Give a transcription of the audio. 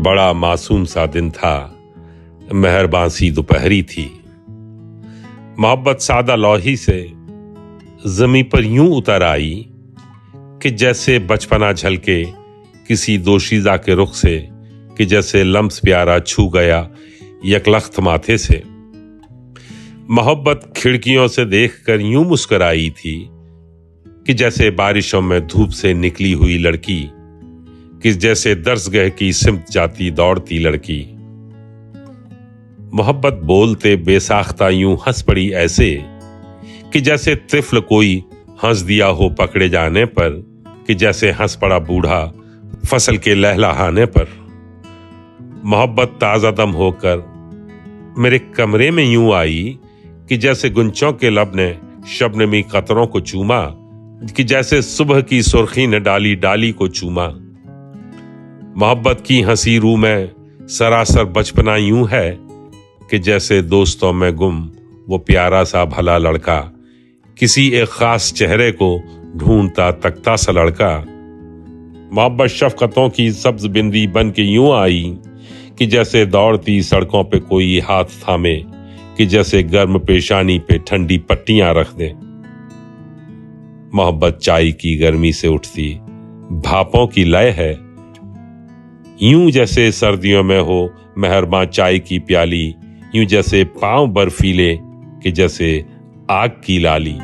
बड़ा मासूम सा दिन था, मेहरबान सी दोपहरी थी। मोहब्बत सादा लौही से जमी पर यूं उतर आई कि जैसे बचपना झलके किसी दोशीज़ा के रुख से, कि जैसे लम्स प्यारा छू गया यकलख्त माथे से। मोहब्बत खिड़कियों से देखकर यूं मुस्कुराई थी कि जैसे बारिशों में धूप से निकली हुई लड़की, कि जैसे दर्सगह की सिमत जाती दौड़ती लड़की। मोहब्बत बोलते बेसाख्ता यूं हंस पड़ी ऐसे कि जैसे तिफल कोई हंस दिया हो पकड़े जाने पर, कि जैसे हंस पड़ा बूढ़ा फसल के लहलहाने पर। मोहब्बत ताजा दम होकर मेरे कमरे में यूं आई कि जैसे गुंचों के लब ने शबनमी कतरों को चूमा, कि जैसे सुबह की सुर्खी ने डाली डाली को चूमा। मोहब्बत की हंसी रूह में सरासर बचपना यूं है कि जैसे दोस्तों में गुम वो प्यारा सा भला लड़का, किसी एक खास चेहरे को ढूंढता तकता सा लड़का। मोहब्बत शफकतों की सब्ज बिंदी बन के यूं आई कि जैसे दौड़ती सड़कों पे कोई हाथ थामे, कि जैसे गर्म पेशानी पे ठंडी पट्टियां रख दे। मोहब्बत चाय की गर्मी से उठती भापों की लय है, यूं जैसे सर्दियों में हो मेहरबान चाय की प्याली, यूं जैसे पांव बर्फीले कि जैसे आग की लाली।